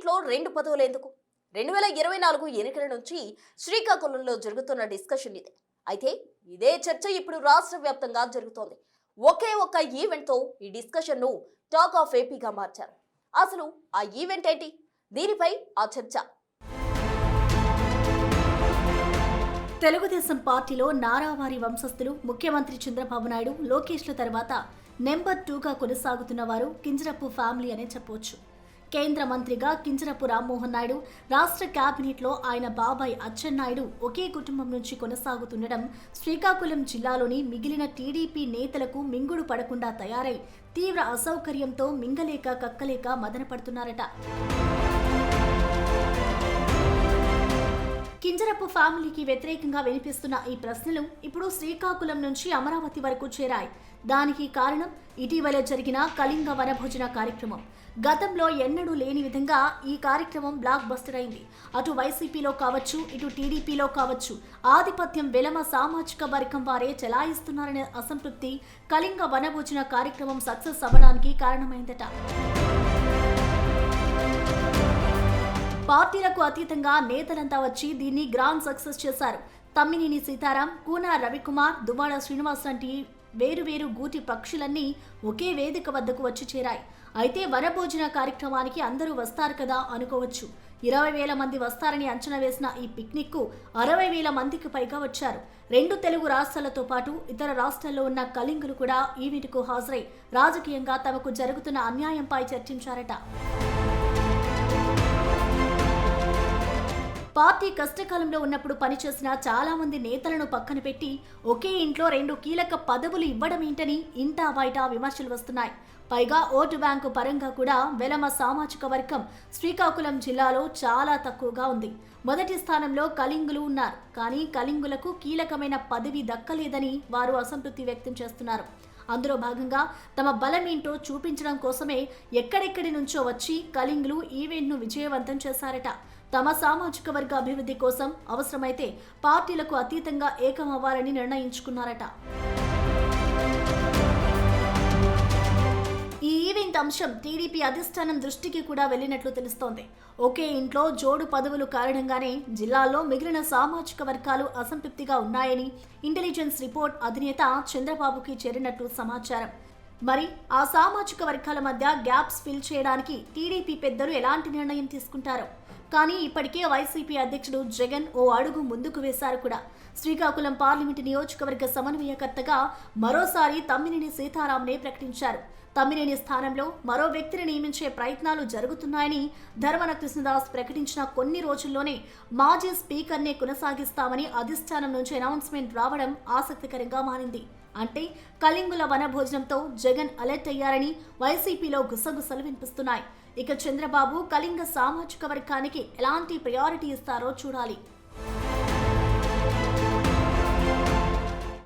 ఇంట్లో రెండు పదవులు ఎందుకు? 2024 ఎన్నికల నుంచి శ్రీకాకుళంలో జరుగుతున్న డిస్కషన్ ఇదే. అయితే ఇదే చర్చ ఇప్పుడు రాష్ట్ర వ్యాప్తంగా జరుగుతోంది. ఒకే ఒక్క ఈవెంట్తో ఈ డిస్కషన్ను టాక్ ఆఫ్ ఏపీగా మార్చారు. అసలు ఆ ఈవెంట్ ఏంటి? దీనిపై ఆ చర్చ. తెలుగుదేశం పార్టీలో నారావారి వంశస్థులు ముఖ్యమంత్రి చంద్రబాబు నాయుడు, లోకేష్ల తర్వాత నెంబర్ 2గా కొనసాగుతున్న వారు కింజరపు ఫ్యామిలీ అనే చెప్పవచ్చు. కేంద్ర మంత్రిగా కింజరపు రామ్మోహన్ నాయుడు, రాష్ట్ర కేబినెట్లో ఆయన బాబాయ్ అచ్చెన్నాయుడు ఒకే కుటుంబం నుంచి కొనసాగుతుండడం శ్రీకాకుళం జిల్లాలోని మిగిలిన టీడీపీ నేతలకు మింగుడు పడకుండా తయారై తీవ్ర అసౌకర్యంతో మింగలేక కక్కలేక మదనపడుతున్నారట. కింజరపు ఫ్యామిలీకి వ్యతిరేకంగా వినిపిస్తున్న ఈ ప్రశ్నలు ఇప్పుడు శ్రీకాకుళం నుంచి అమరావతి వరకు చేరాయి. దానికి కారణం ఇటీవల జరిగిన కళింగ వనభోజన కార్యక్రమం. గతంలో ఎన్నడూ లేని విధంగా ఈ కార్యక్రమం బ్లాక్ బస్టర్ అయింది. అటు వైసీపీలో కావచ్చు, ఇటు టీడీపీలో కావచ్చు ఆధిపత్యం వెలమ సామాజిక వర్గం వారే చెలాయిస్తున్నారనే అసంతృప్తి కళింగ వనభోజన కార్యక్రమం సక్సెస్ అవ్వడానికి కారణమైందట. పార్టీలకు అతీతంగా నేతలంతా వచ్చి దీన్ని గ్రాండ్ సక్సెస్ చేశారు. తమ్మినేని సీతారాం, కూన రవికుమార్, దువ్వాడ శ్రీనివాస్ లాంటి వేరువేరు గూటి పక్షులన్నీ ఒకే వేదిక వద్దకు వచ్చి చేరాయి. అయితే వనభోజన కార్యక్రమానికి అందరూ వస్తారు కదా అనుకోవచ్చు. 20,000 మంది వస్తారని అంచనా వేసిన ఈ పిక్నిక్ కు 60,000 మందికి పైగా వచ్చారు. 2 తెలుగు రాష్ట్రాలతో పాటు ఇతర రాష్ట్రాల్లో ఉన్న కళింగులు కూడా ఈవెంట్ కు హాజరై రాజకీయంగా తమకు జరుగుతున్న అన్యాయంపై చర్చించారట. పార్టీ కష్టకాలంలో ఉన్నప్పుడు పనిచేసిన చాలా మంది నేతలను పక్కన పెట్టి ఒకే ఇంట్లో 2 కీలక పదవులు ఇవ్వడమేంటని ఇంటా బయట విమర్శలు వస్తున్నాయి. పైగా ఓటు బ్యాంకు పరంగా కూడా వెలమ సామాజిక వర్గం శ్రీకాకుళం జిల్లాలో చాలా తక్కువగా ఉంది. మొదటి స్థానంలో కళింగులు ఉన్నారు. కానీ కళింగులకు కీలకమైన పదవి దక్కలేదని వారు అసంతృప్తి వ్యక్తం చేస్తున్నారు. అందులో భాగంగా తమ బలమేంటో చూపించడం కోసమే ఎక్కడెక్కడి నుంచో వచ్చి కళింగులు ఈవెంట్ను విజయవంతం చేశారట. తమ సామాజిక వర్గ అభివృద్ధి కోసం అవసరమైతే పార్టీలకు అతీతంగా ఏకమవ్వాలని నిర్ణయించుకున్నారట. ఈ ఈవెంట్ అంశం టీడీపీ అధిష్టానం దృష్టికి కూడా వెళ్లినట్లు తెలుస్తోంది. ఒకే ఇంట్లో జోడు పదవులు కారణంగానే జిల్లాలో మిగిలిన సామాజిక వర్గాలు అసంతృప్తిగా ఉన్నాయని ఇంటెలిజెన్స్ రిపోర్ట్ అధినేత చంద్రబాబుకి చేరినట్లు సమాచారం. మరి ఆ సామాజిక వర్గాల మధ్య గ్యాప్స్ ఫిల్ చేయడానికి టీడీపీ పెద్దలు ఎలాంటి నిర్ణయం తీసుకుంటారో. కానీ ఇప్పటికే వైసీపీ అధ్యక్షుడు జగన్ ఓ అడుగు ముందుకు వేశారు కూడా. శ్రీకాకుళం పార్లమెంటు నియోజకవర్గ సమన్వయకర్తగా మరోసారి తమ్మినేని సీతారాంనే ప్రకటించారు. తమ్మినేని స్థానంలో మరో వ్యక్తిని నియమించే ప్రయత్నాలు జరుగుతున్నాయని ధర్మన కృష్ణదాస్ ప్రకటించిన కొన్ని రోజుల్లోనే మాజీ స్పీకర్నే కొనసాగిస్తామని అధిష్టానం నుంచి అనౌన్స్మెంట్ రావడం ఆసక్తికరంగా మారింది. అంటే కళింగుల వనభోజనంతో జగన్ అలర్ట్ అయ్యారని వైసీపీలో గుసగుసలు వినిపిస్తున్నాయి. ఇక చంద్రబాబు కళింగ సామాజిక వర్గానికి ఎలాంటి ప్రయారిటీ ఇస్తారో చూడాలి.